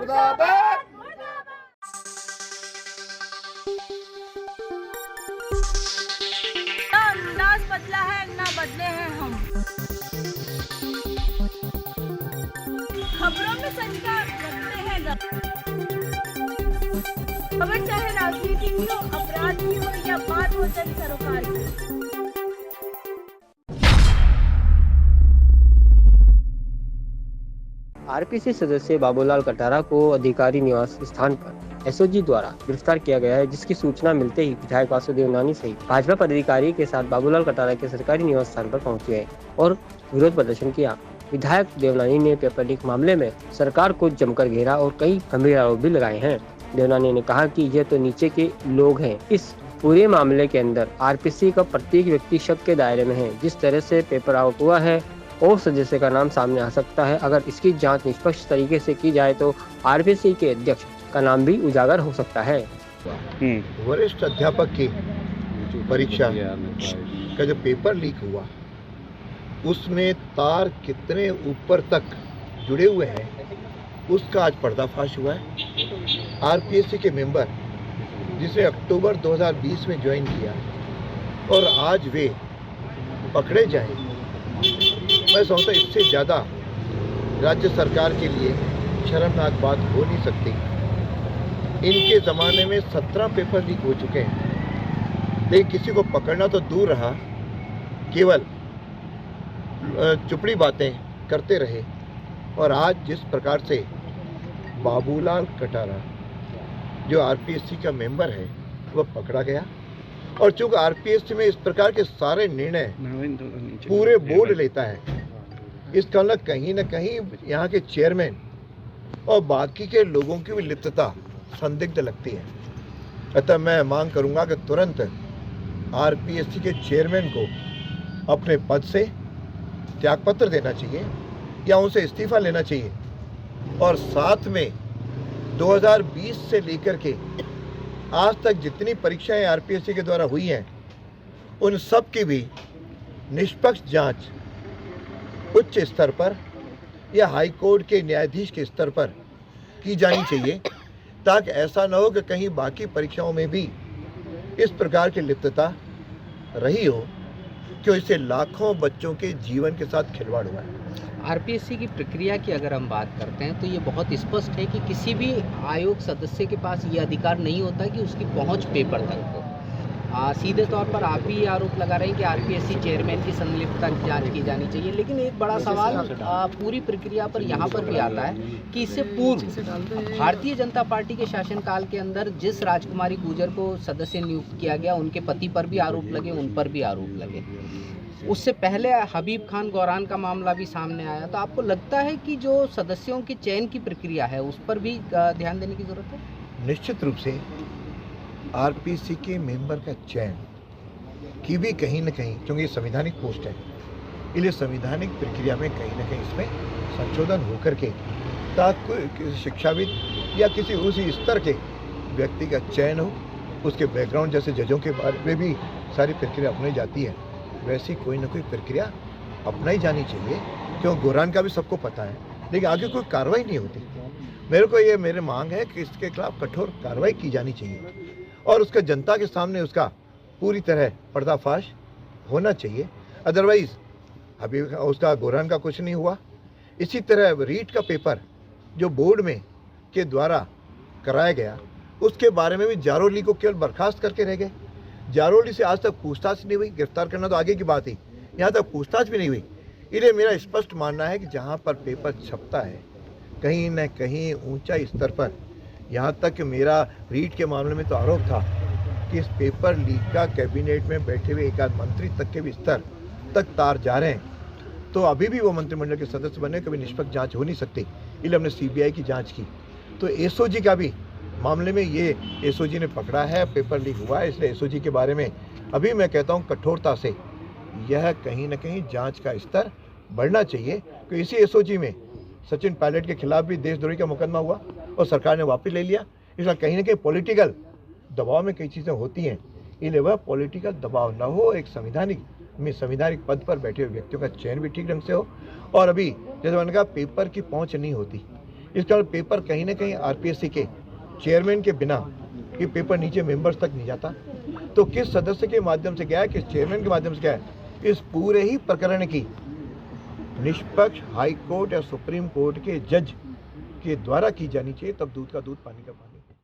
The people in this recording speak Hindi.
मुर्दाबाद। अंदाज बदला है ना बदले हैं हम। खबरों में सच्चा रखते हैं खबर, चाहे राजनीति की हो, अपराध की हो या बात हो जन सरोकार की। आरपीसी सदस्य बाबूलाल कटारा को अधिकारी निवास स्थान पर एसओजी द्वारा गिरफ्तार किया गया है, जिसकी सूचना मिलते ही विधायक वासुदेव नानी सहित भाजपा पदाधिकारी के साथ बाबूलाल कटारा के सरकारी निवास स्थान पर पहुंचे और विरोध प्रदर्शन किया। विधायक देवनानी ने पेपर लीक मामले में सरकार को जमकर घेरा और कई गंभीर आरोप भी लगाए हैं। देवनानी ने कहा कि ये तो नीचे के लोग हैं, इस पूरे मामले के अंदर आरपीसी का प्रत्येक व्यक्ति शक के दायरे में है। जिस तरह से पेपर आउट हुआ है और सदस्य का नाम सामने आ सकता है। अगर इसकी जांच निष्पक्ष तरीके से की जाए तो आरपीसी के अध्यक्ष का नाम भी उजागर हो सकता है। वरिष्ठ अध्यापक की परीक्षा का जो पेपर लीक हुआ, उसमें तार कितने ऊपर तक जुड़े हुए हैं, उसका आज पर्दाफाश हुआ है। आरपीएससी के मेंबर जिसे अक्टूबर 2020 में ज्वाइन किया और आज वे पकड़े जाए, मैं समझता इससे ज़्यादा राज्य सरकार के लिए शर्मनाक बात हो नहीं सकती। इनके ज़माने में 17 पेपर लीक हो चुके हैं, लेकिन किसी को पकड़ना तो दूर रहा, केवल चुपड़ी बातें करते रहे। और आज जिस प्रकार से बाबूलाल कटारा जो आरपीएससी का मेंबर है वह पकड़ा गया, और चूँकि आरपीएससी में इस प्रकार के सारे निर्णय पूरे बोर्ड लेता है, इसका मतलब कहीं न कहीं यहाँ के चेयरमैन और बाकी के लोगों की भी लिप्तता संदिग्ध लगती है। अतः मैं मांग करूँगा कि तुरंत आरपीएससी के चेयरमैन को अपने पद से त्यागपत्र देना चाहिए या उनसे इस्तीफा लेना चाहिए, और साथ में 2020 से लेकर के आज तक जितनी परीक्षाएं आरपीएससी के द्वारा हुई हैं, उन सब की भी निष्पक्ष जांच उच्च स्तर पर या हाई कोर्ट के न्यायाधीश के स्तर पर की जानी चाहिए, ताकि ऐसा न हो कि कहीं बाकी परीक्षाओं में भी इस प्रकार की लिप्तता रही हो कि इससे लाखों बच्चों के जीवन के साथ खिलवाड़ हुआ है। आरपीएससी की प्रक्रिया की अगर हम बात करते हैं तो ये बहुत स्पष्ट है कि किसी भी आयोग सदस्य के पास ये अधिकार नहीं होता कि उसकी पहुंच पेपर तक हो। सीधे तौर पर आप ही आरोप लगा रहे हैं कि आरपीएससी चेयरमैन की संलिप्तता की जांच की जानी चाहिए, लेकिन एक बड़ा सवाल पूरी प्रक्रिया पर यहाँ पर भी आता है कि इससे पूर्व भारतीय जनता पार्टी के शासनकाल के अंदर जिस राजकुमारी गुर्जर को सदस्य नियुक्त किया गया, उनके पति पर भी आरोप लगे, उन पर भी आरोप लगे। उससे पहले हबीब खान गौरान का मामला भी सामने आया। तो आपको लगता है कि जो सदस्यों के चयन की प्रक्रिया है उस पर भी ध्यान देने की जरूरत है? निश्चित रूप से आरपीएससी के मेंबर का चयन की भी कहीं न कहीं, क्योंकि ये संवैधानिक पोस्ट है, इसलिए संवैधानिक प्रक्रिया में कहीं न कहीं इसमें संशोधन होकर के ताकि शिक्षाविद या किसी उसी स्तर के व्यक्ति का चयन हो, उसके बैकग्राउंड जैसे जजों के बारे में भी सारी प्रक्रिया अपनाई जाती है, वैसी कोई ना कोई प्रक्रिया अपनाई जानी चाहिए। क्यों गोरान का भी सबको पता है, लेकिन आगे कोई कार्रवाई नहीं होती। मेरे मांग है कि इसके खिलाफ कठोर कार्रवाई की जानी चाहिए और उसका जनता के सामने उसका पूरी तरह पर्दाफाश होना चाहिए। अदरवाइज अभी उसका गोरान का कुछ नहीं हुआ। इसी तरह रीट का पेपर जो बोर्ड में के द्वारा कराया गया, उसके बारे में भी जारोली को केवल बर्खास्त करके रह गए। जारोली से आज तक पूछताछ नहीं हुई, गिरफ्तार करना तो आगे की बात ही, यहाँ तक पूछताछ भी नहीं हुई। इसलिए मेरा स्पष्ट मानना है कि जहाँ पर पेपर छपता है कहीं न कहीं ऊंचा स्तर पर, यहाँ तक कि मेरा रीट के मामले में तो आरोप था कि इस पेपर लीक का कैबिनेट में बैठे हुए एक आध मंत्री तक के भी स्तर तक तार जा रहे हैं, तो अभी भी वो मंत्रिमंडल के सदस्य बने, कभी निष्पक्ष जांच हो नहीं सकती। इसलिए हमने सीबीआई की जांच की। तो एसओजी का भी मामले में ये एसओजी ने पकड़ा है, पेपर लीक हुआ है, इसलिए एसओजी के बारे में अभी मैं कहता हूँ कठोरता से यह कहीं न कहीं जांच का स्तर बढ़ना चाहिए। कि इसी एसओजी में सचिन पायलट के खिलाफ भी देशद्रोही का मुकदमा हुआ और सरकार ने वापस ले लिया। इसलिए कहीं न कहीं पॉलिटिकल दबाव में कई चीज़ें होती हैं, इसलिए वह पॉलिटिकल दबाव न हो, एक संवैधानिक पद पर बैठे हुए व्यक्तियों का चयन भी ठीक ढंग से हो। और अभी जैसे मैंने कहा पेपर की पहुँच नहीं होती, इस कारण पेपर कहीं ना कहीं आरपीएससी के चेयरमैन के बिना ये पेपर नीचे मेंबर्स तक नहीं जाता। तो किस सदस्य के माध्यम से गया है, किस चेयरमैन के माध्यम से गया है, इस पूरे ही प्रकरण की निष्पक्ष हाई कोर्ट या सुप्रीम कोर्ट के जज के द्वारा की जानी चाहिए, तब दूध का दूध पानी का पानी।